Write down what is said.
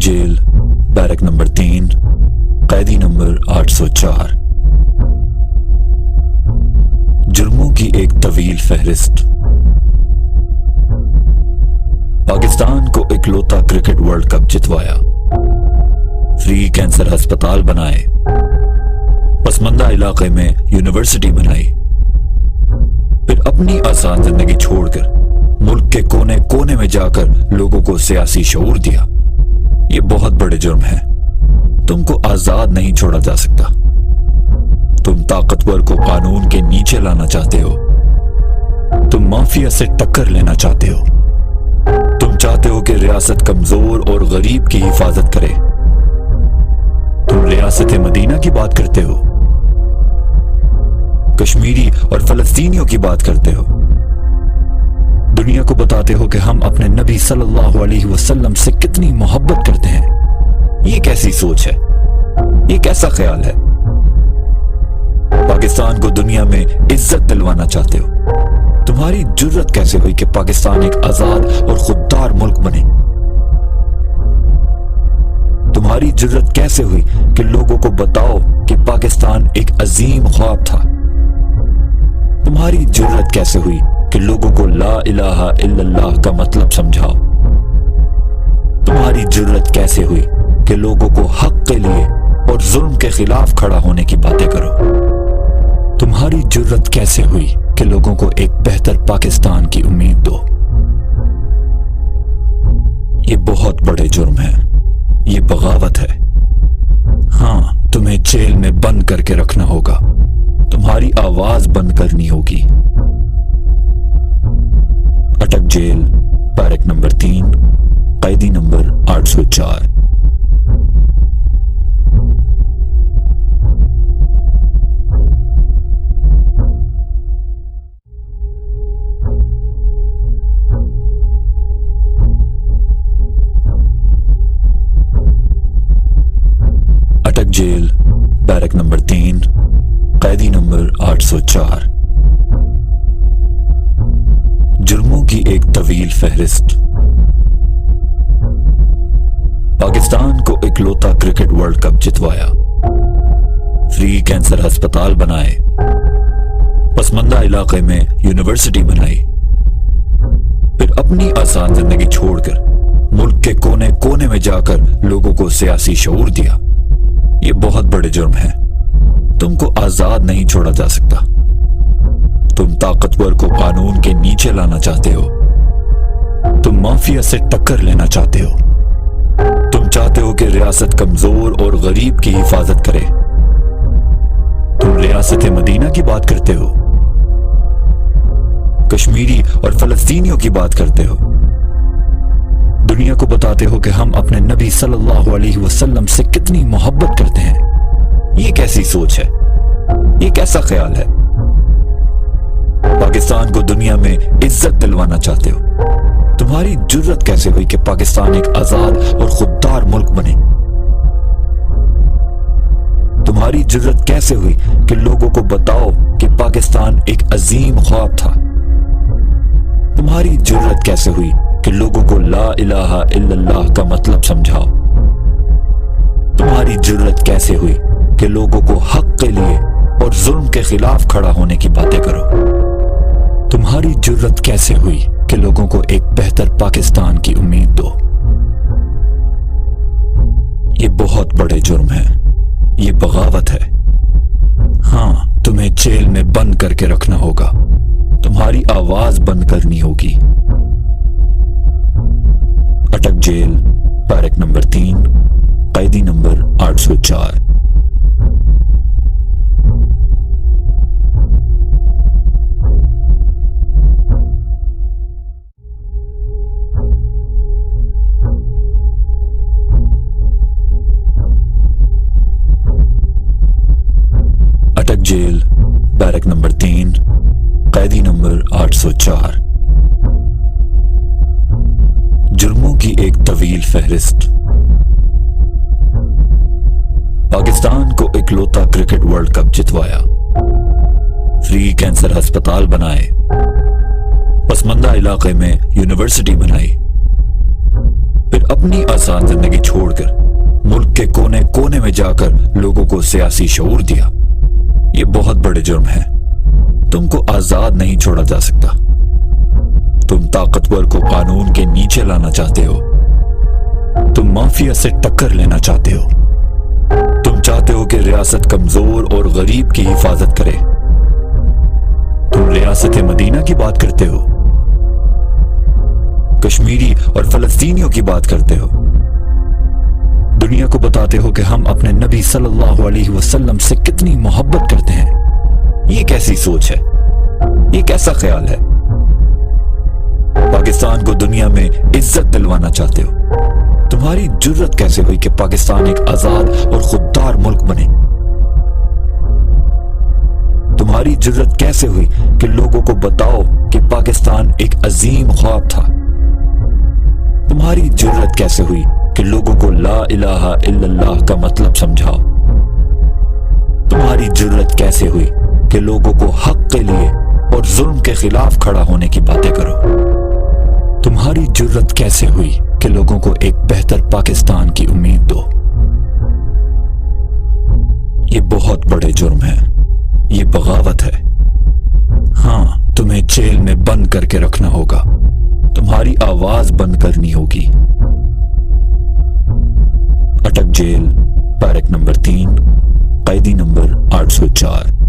Jail, barrack number 3, कैदी number 804। जुर्मों की एक तवील फहरिस्त। पाकिस्तान को इकलौता क्रिकेट वर्ल्ड कप जितवाया, फ्री कैंसर अस्पताल बनाए, पसमंदा इलाके में यूनिवर्सिटी बनाई, फिर अपनी आसान जिंदगी छोड़कर मुल्क के कोने कोने में जाकर लोगों को सियासी शऊर दिया। ये बहुत बड़े जुर्म है। तुमको आजाद नहीं छोड़ा जा सकता। तुम ताकतवर को कानून के नीचे लाना चाहते हो। तुम माफिया से टक्कर लेना चाहते हो। तुम चाहते हो कि रियासत कमजोर और गरीब की हिफाजत करे। तुम रियासत मदीना की बात करते हो, कश्मीरी और फलस्तीनियों की बात करते हो। दुनिया को बताते हो कि हम अपने नबी सल्लल्लाहु अलैहि वसल्लम से कितनी मोहब्बत करते हैं। ये कैसी सोच है? ये कैसा ख्याल है? पाकिस्तान को दुनिया में इज्जत दिलवाना चाहते हो। तुम्हारी जुर्रत कैसे हुई कि पाकिस्तान एक आजाद और खुददार मुल्क बने? तुम्हारी जुर्रत कैसे हुई कि लोगों को बताओ कि पाकिस्तान एक अजीम ख्वाब था? तुम्हारी जुर्रत कैसे हुई कि लोगों को ला इलाहा इल्लल्लाह का मतलब समझाओ? तुम्हारी जुर्रत कैसे हुई कि लोगों को हक के लिए और जुल्म के खिलाफ खड़ा होने की बातें करो? तुम्हारी जुर्रत कैसे हुई कि लोगों को एक बेहतर पाकिस्तान की उम्मीद दो? ये बहुत बड़े जुर्म है। ये बगावत है। हाँ, तुम्हें जेल में बंद करके रखना होगा। तुम्हारी आवाज बंद करनी होगी। अटक जेल, बैरक नंबर 3, कैदी नंबर 804। अटक जेल, बैरक नंबर 3, कैदी नंबर 804। जुर्मों की एक तवील फहरिस्त। पाकिस्तान को इकलौता क्रिकेट वर्ल्ड कप जितवाया, फ्री कैंसर अस्पताल बनाए, पसमंदा इलाके में यूनिवर्सिटी बनाई, फिर अपनी आसान जिंदगी छोड़कर मुल्क के कोने कोने में जाकर लोगों को सियासी शऊर दिया। ये बहुत बड़े जुर्म है। तुमको आजाद नहीं छोड़ा जा सकता। तुम ताकतवर को कानून के नीचे लाना चाहते हो। तुम माफिया से टक्कर लेना चाहते हो। तुम चाहते हो कि रियासत कमजोर और गरीब की हिफाजत करे। तुम रियासत मदीना की बात करते हो, कश्मीरी और फलस्तीनियों की बात करते हो। दुनिया को बताते हो कि हम अपने नबी सल्लल्लाहु अलैहि वसल्लम से कितनी मोहब्बत करते हैं। ये कैसी सोच है? ये कैसा ख्याल है? पाकिस्तान को दुनिया में इज्जत दिलवाना चाहते हो। तुम्हारी जुर्रत कैसे हुई कि पाकिस्तान एक आजाद और खुददार मुल्क बने? तुम्हारी जुर्रत कैसे हुई कि लोगों को बताओ कि पाकिस्तान एक अजीम ख्वाब था? तुम्हारी जुर्रत कैसे हुई कि लोगों को ला इलाहा इल्लल्लाह का मतलब समझाओ? तुम्हारी जुर्रत कैसे हुई कि लोगों को हक के लिए और जुल्म के खिलाफ खड़ा होने की बातें करो? तुम्हारी जुर्रत कैसे हुई कि लोगों को एक बेहतर पाकिस्तान की उम्मीद दो? ये बहुत बड़े जुर्म है। ये बगावत है। हाँ, तुम्हें जेल में बंद करके रखना होगा। तुम्हारी आवाज बंद करनी होगी। अटक जेल, बैरक नंबर 3, कैदी नंबर 804। अटक जेल, बैरक नंबर 3, कैदी नंबर 804। जुर्मों की एक तवील फहरिस्त। पाकिस्तान को इकलौता क्रिकेट वर्ल्ड कप जितवाया, फ्री कैंसर अस्पताल बनाए, पसमंदा इलाके में यूनिवर्सिटी बनाई, फिर پھر اپنی آسان زندگی چھوڑ کر ملک کے کونے کونے میں جا کر لوگوں کو سیاسی شعور دیا۔ یہ بہت بڑے جرم ہے۔ تم کو آزاد نہیں چھوڑا جا سکتا۔ تم طاقتور کو قانون کے نیچے لانا چاہتے ہو۔ تم مافیا سے ٹکر لینا چاہتے ہو۔ تم چاہتے ہو کہ ریاست کمزور اور غریب کی حفاظت کرے۔ تم ریاست مدینہ کی بات کرتے ہو، کشمیری اور فلسطینیوں کی بات کرتے ہو، دنیا کو بتاتے ہو کہ ہم اپنے نبی صلی اللہ علیہ وسلم سے کتنی محبت کرتے ہیں۔ یہ کیسی سوچ ہے؟ یہ کیسا خیال ہے؟ پاکستان کو دنیا میں عزت دلوانا چاہتے ہو۔ تمہاری جرت کیسے ہوئی کہ پاکستان ایک آزاد اور خوددار ملک بنے؟ تمہاری جرت کیسے ہوئی کہ لوگوں کو بتاؤ کہ پاکستان ایک عظیم خواب تھا؟ تمہاری جرت کیسے ہوئی کہ لوگوں کو لا الہ الا اللہ کا مطلب سمجھاؤ؟ تمہاری جرت کیسے ہوئی کہ لوگوں کو حق کے لیے اور ظلم کے خلاف کھڑا ہونے کی باتیں کرو؟ تمہاری جرت کیسے ہوئی کہ لوگوں کو ایک بہتر پاکستان کی امید دو؟ یہ بہت بڑے جرم ہے، یہ بغاوت ہے۔ ہاں، تمہیں جیل میں بند کر کے رکھنا ہوگا، تمہاری آواز بند کرنی ہوگی۔ اٹک جیل، بیرک نمبر 3، قیدی نمبر 804۔